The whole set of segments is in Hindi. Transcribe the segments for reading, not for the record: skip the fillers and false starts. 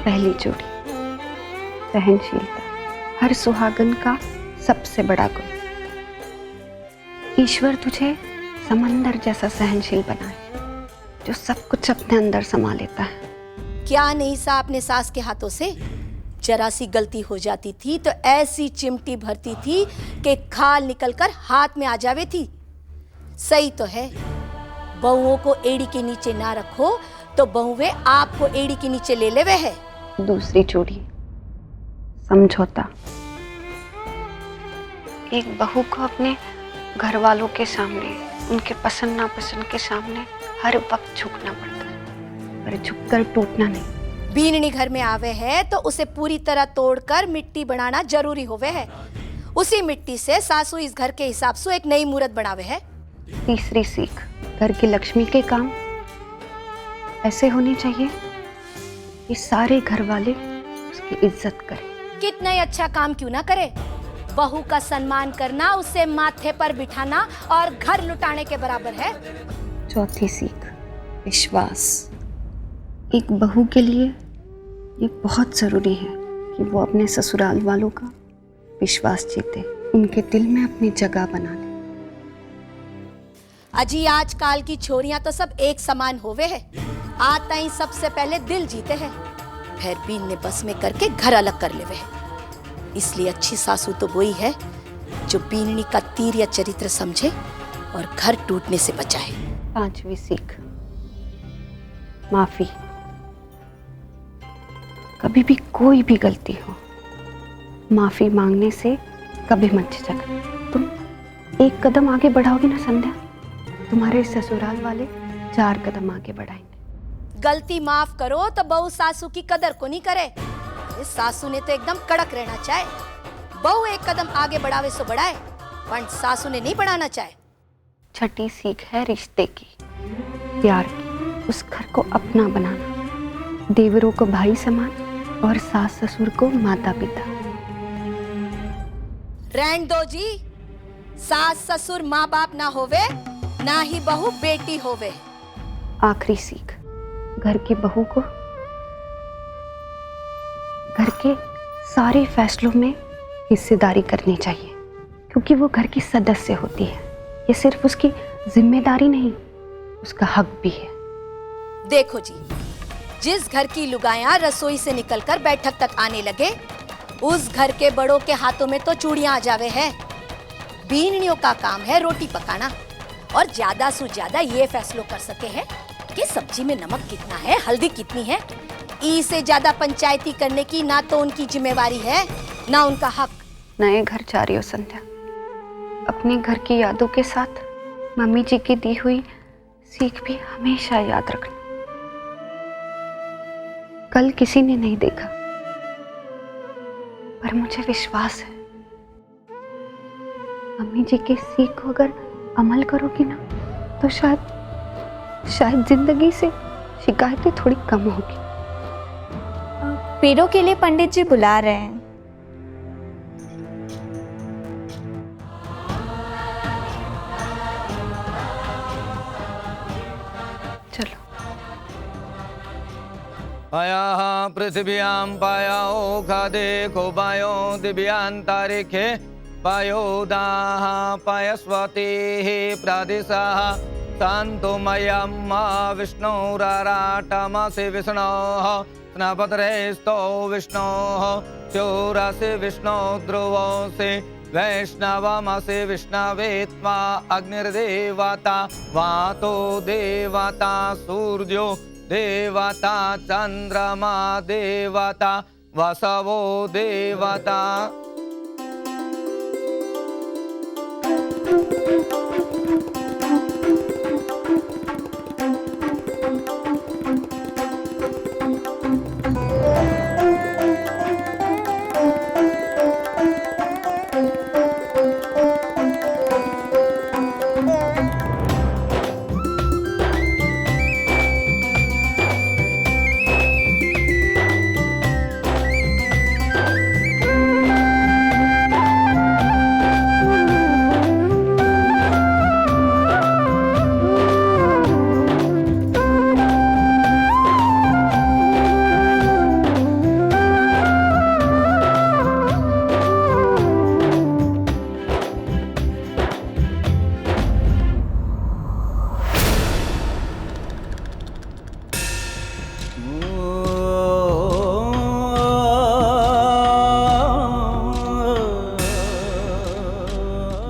पहली जोड़ी, सहनशीलता, हर सुहागन का सबसे बड़ा गुण। ईश्वर तुझे समंदर जैसा सहनशील बनाए, जो सब कुछ अपने अंदर समा लेता है। क्या नहीं सा अपने सास के हाथों से, जरा सी गलती हो जाती थी तो ऐसी चिमटी भरती थी कि खाल निकलकर हाथ में आ जावे थी। सही तो है, बहुओं को एड़ी के नीचे ना रखो तो बहुएं आपको एड़ी के नीचे ले लेवे है। दूसरी जोड़ी, समझौता। एक बहू को अपने घर वालों के सामने, उनके पसंद नापसंद के सामने हर वक्त झुकना पड़ता है, पर झुककर टूटना नहीं। बीननी घर में आवे है तो उसे पूरी तरह तोड़कर मिट्टी बनाना जरूरी होवे है। उसी मिट्टी से सासू इस घर के हिसाब से एक नई मूर्त बनावे है। तीसरी सीख, घर की लक्ष्मी के काम ऐसे होने चाहिए कि सारे घर वाले उसकी इज्जत करें। कितना ही अच्छा काम क्यों ना करे, बहू का सम्मान करना, उसे माथे पर बिठाना और घर लुटाने के बराबर है। चौथी सीख, विश्वास। एक बहू के लिए ये बहुत जरूरी है कि वो अपने ससुराल वालों का विश्वास जीते, उनके दिल में अपनी जगह बना ले। अजी आजकल की छोरियां तो सब एक समान होवे है, आता ही सबसे पहले दिल जीते हैं, फिर बीन ने बस में करके घर अलग कर लेवे है। इसलिए अच्छी सासू तो वही है जो बीननी का तीर या चरित्र समझे और घर टूटने से बचाए। पांचवी सीख, माफी। कभी भी कोई भी गलती हो, माफी मांगने से कभी मत झिझक। तुम एक कदम आगे बढ़ाओगे ना संध्या, तुम्हारे ससुराल वाले 4 कदम आगे बढ़ाएंगे। गलती माफ करो तो बहू सासू की कदर को नहीं करे। इस सासू ने तो एकदम कड़क रहना चाहे, बहू एक कदम आगे बढ़ावे सो बढ़ाए, पर सासू ने नहीं बढ़ाना चाहे। छठी सीख है रिश्ते की, प्यार की। उस घर को अपना बनाना, देवरों को भाई समान और सास ससुर को माता पिता। रहन दो जी, सास ससुर माँ बाप ना होवे, ना ही बहू बेटी होवे। आखिरी सीख, घर की बहू को घर के सारे फैसलों में हिस्सेदारी करनी चाहिए, क्योंकि वो घर की सदस्य होती है। ये सिर्फ उसकी जिम्मेदारी नहीं, उसका हक भी है। देखो जी, जिस घर की लुगाइयां रसोई से निकलकर बैठक तक आने लगे, उस घर के बड़ों के हाथों में तो चूड़ियां आ जावे है। बीननियों का काम है रोटी पकाना, और ज्यादा से ज्यादा ये फैसलो कर सके है कि सब्जी में नमक कितना है, हल्दी कितनी है। इससे ज्यादा पंचायती करने की ना तो उनकी जिम्मेवारी है, ना उनका हक। नए घर जा रही हो संध्या, अपने घर की यादों के साथ मम्मी जी की दी हुई सीख भी हमेशा याद रखना। कल किसी ने नहीं देखा, पर मुझे विश्वास है मम्मी जी की सीख को अगर अमल करोगी ना, तो शायद जिंदगी से शिकायतें थोड़ी कम होगी। पेड़ों के लिए पंडित जी बुला रहे हैं। चलो। अयाः पृथिव्यां पायाओ खादे खोबायो दिव्यांतरिक्षे पायोदाः पायस्वतीः प्रादिशाः शान्तोमयं विष्णुराराटमसि विष्णोः स्नपतरेस्तो विष्णोः चोरसि विष्णो ध्रुवोऽसि वैष्णवमसि विष्णवे त्वा अग्निर्देवता वातो देवता सूर्यो देवता चंद्रमा देवता वसवो देवता।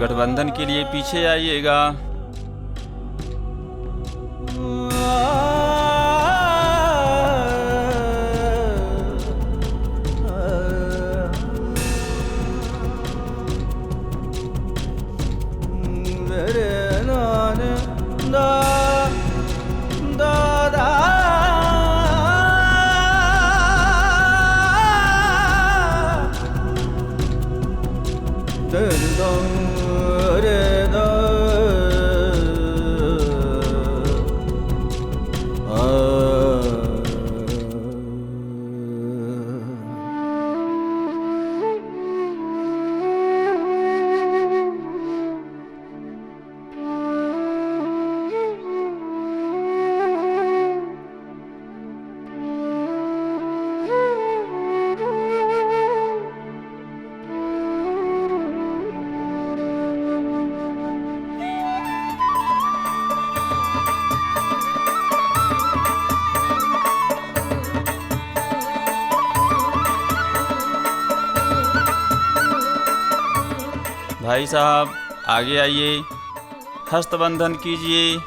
गठबंधन के लिए पीछे आइएगा। भाई साहब आगे आइए, हस्तबंधन कीजिए।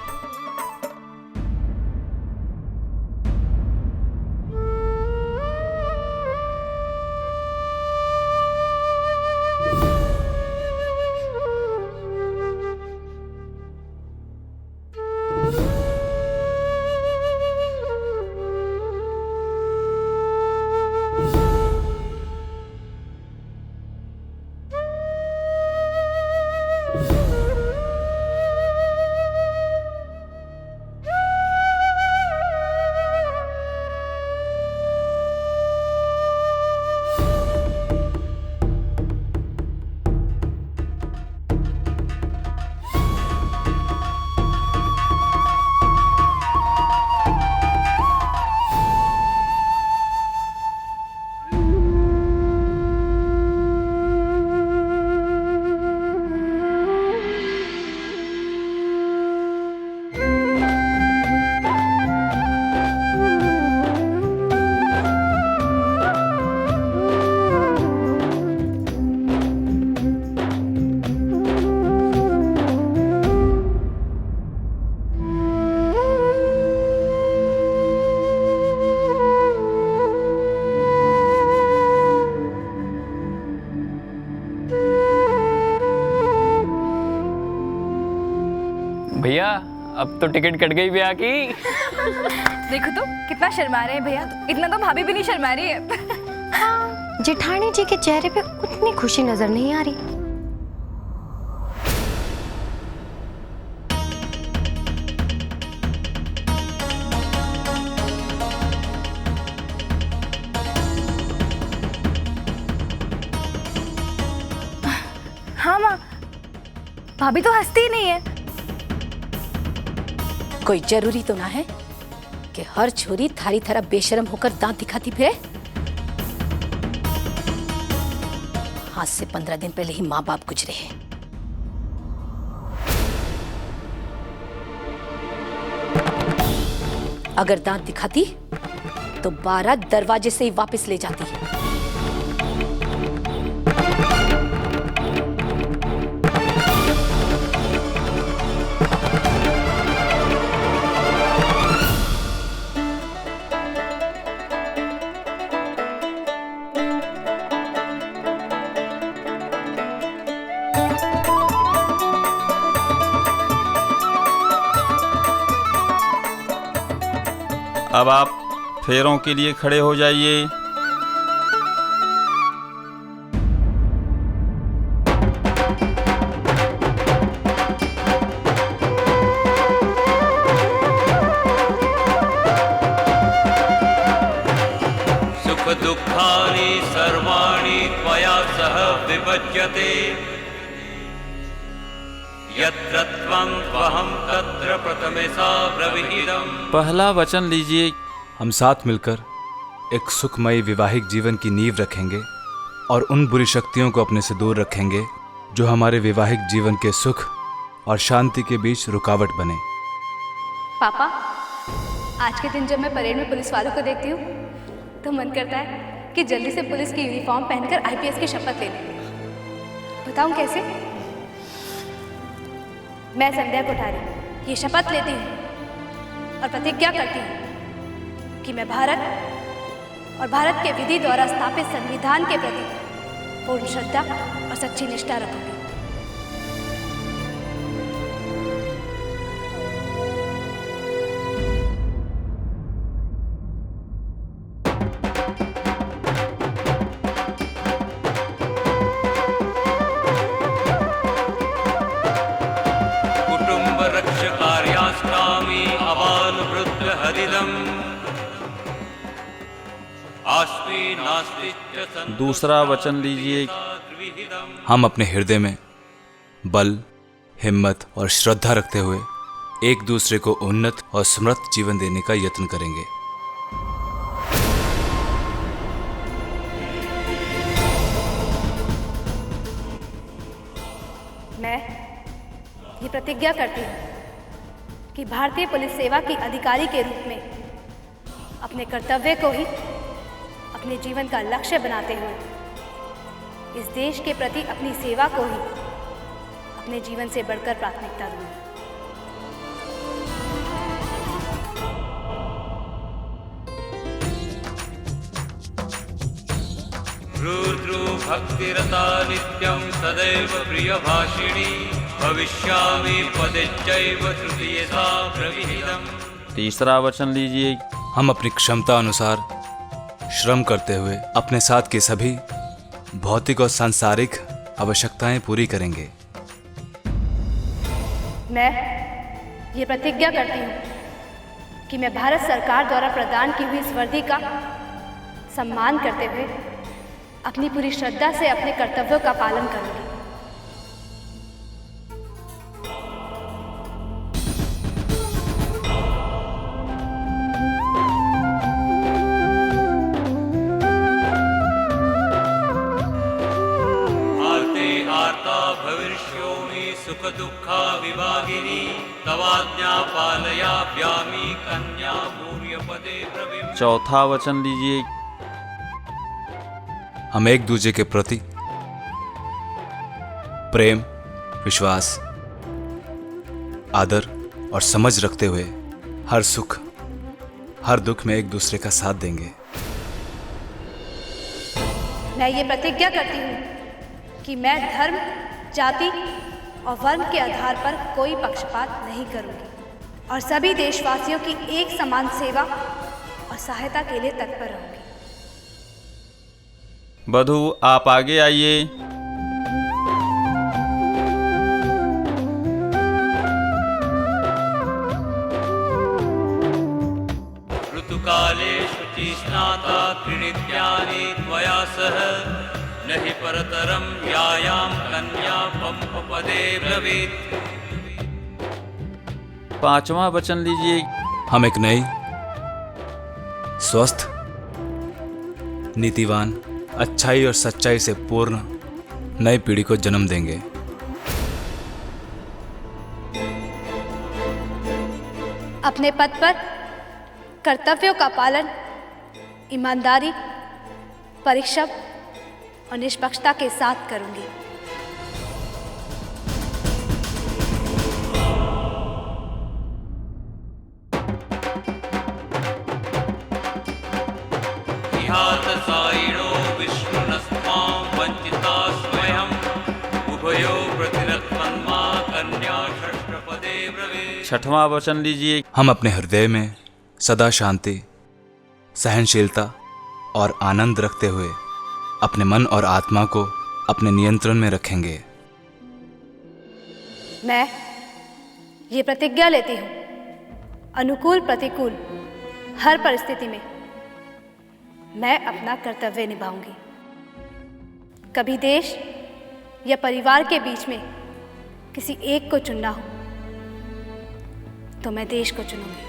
भैया अब तो टिकट कट गई ब्याह की। देखो तो कितना शर्मा रहे हैं भैया, इतना तो भाभी भी नहीं शर्मा रही है। जेठानी जी के चेहरे पे उतनी खुशी नजर नहीं आ रही। हाँ माँ, भाभी तो हंसती ही नहीं है। कोई जरूरी तो ना है कि हर छोरी थारी तरह बेशरम होकर दांत दिखाती फिरे। आज से 15 दिन पहले ही माँ बाप गुजरे हैं। अगर दांत दिखाती तो 12 दरवाजे से ही वापस ले जाती। अब आप फेरों के लिए खड़े हो जाइए। सुख दुःखानि सर्वाणि त्वया सह विभज्यते यत्र त्वं त्वहं तत्र प्रथमेशा ब्रवीदम्। पहला वचन लीजिए। हम साथ मिलकर एक सुखमयी वैवाहिक जीवन की नींव रखेंगे और उन बुरी शक्तियों को अपने से दूर रखेंगे जो हमारे वैवाहिक जीवन के सुख और शांति के बीच रुकावट बने। पापा, आज के दिन जब मैं परेड में पुलिस वालों को देखती हूँ तो मन करता है कि जल्दी से पुलिस की यूनिफॉर्म पहनकर आईपीएस की शपथ ले लूं। बताऊं कैसे? मैं संध्या कोठारी ये शपथ लेती हूँ और प्रतिज्ञा करती हूँ कि मैं भारत और भारत के विधि द्वारा स्थापित संविधान के प्रति पूर्ण श्रद्धा और सच्ची निष्ठा रखूंगी। कुटुंब रक्षकार्यास्तामि अवान वृद्ध हरिदम आस्मि नास्ति च संतोषा दूसरा वचन लीजिए। हम अपने हृदय में बल, हिम्मत और श्रद्धा रखते हुए एक दूसरे को उन्नत और समृद्ध जीवन देने का यत्न करेंगे। मैं ये प्रतिज्ञा करती हूँ कि भारतीय पुलिस सेवा की अधिकारी के रूप में अपने कर्तव्य को ही अपने जीवन का लक्ष्य बनाते हुए इस देश के प्रति अपनी सेवा को ही अपने जीवन से बढ़कर प्राथमिकता दूंगी। रुद्रो भक्तिरता नित्यं सदैव प्रियभाषिणी भविष्यामि पदेच्चैव तृतीयसा प्रविहितम्। तीसरा वचन लीजिए। हम अपनी क्षमता अनुसार श्रम करते हुए अपने साथ की सभी भौतिक और सांसारिक आवश्यकताएं पूरी करेंगे। मैं ये प्रतिज्ञा करती हूँ कि मैं भारत सरकार द्वारा प्रदान की हुई इस वर्दी का सम्मान करते हुए अपनी पूरी श्रद्धा से अपने कर्तव्यों का पालन करूंगी। सुख दुखा विभागिनी तवाज्ञा पालयाम्यामि कन्या मूर्यपदे प्रविम। चौथा वचन लीजिए। हम एक दूसरे के प्रति प्रेम, विश्वास, आदर और समझ रखते हुए हर सुख हर दुख में एक दूसरे का साथ देंगे। मैं ये प्रतिज्ञा करती हूँ कि मैं धर्म, जाति और वर्ण के आधार पर कोई पक्षपात नहीं करूंगी और सभी देशवासियों की एक समान सेवा और सहायता के लिए तत्पर रहूंगी। वधू आप आगे आइए। ऋतुकाले शुचि स्नाता त्रिनित्यानि त्वया सह नहि परतरम यायाम कन्या पंपपदे ब्रवीत। पांचवा वचन लीजिए। हम एक नई, स्वस्थ, नीतिवान, अच्छाई और सच्चाई से पूर्ण नई पीढ़ी को जन्म देंगे। अपने पद पर कर्तव्यों का पालन ईमानदारी, परिश्रम और निष्पक्षता के साथ करूंगी। साइणो विष्णुनस्त्वां वंचिता स्वयं उभयो प्रतिरत्मन्मा कन्या षष्ठपदे ब्रवीत। छठवां वचन लीजिए। हम अपने हृदय में सदा शांति, सहनशीलता और आनंद रखते हुए अपने मन और आत्मा को अपने नियंत्रण में रखेंगे। मैं ये प्रतिज्ञा लेती हूँ, अनुकूल प्रतिकूल हर परिस्थिति में मैं अपना कर्तव्य निभाऊंगी। कभी देश या परिवार के बीच में किसी एक को चुनना हो तो मैं देश को चुनूंगी।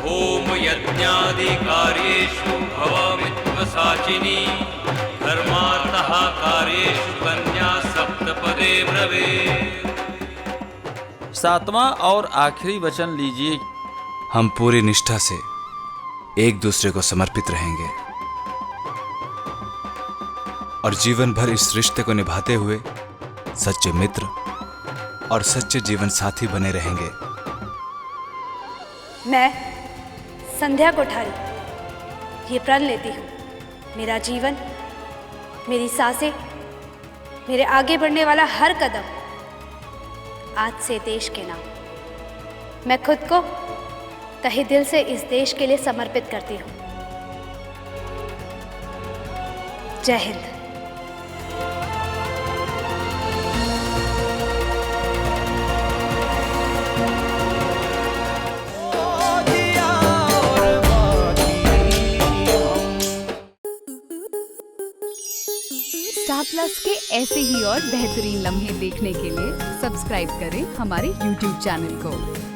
ओम यज्ञादि कार्येषु भवामित्वसाचिनी धर्मार्थः कार्येषु कन्या सप्तपदे ब्रवीत। सातवां और आखिरी वचन लीजिए। हम पूरी निष्ठा से एक दूसरे को समर्पित रहेंगे और जीवन भर इस रिश्ते को निभाते हुए सच्चे मित्र और सच्चे जीवन साथी बने रहेंगे। मैं संध्या कोठारी ये प्रण लेती हूँ, मेरा जीवन, मेरी सांसें, मेरे आगे बढ़ने वाला हर कदम आज से देश के नाम। मैं खुद को तहे दिल से इस देश के लिए समर्पित करती हूँ। जय हिंद। स्टार प्लस के ऐसे ही और बेहतरीन लम्हे देखने के लिए सब्सक्राइब करें हमारे YouTube चैनल को।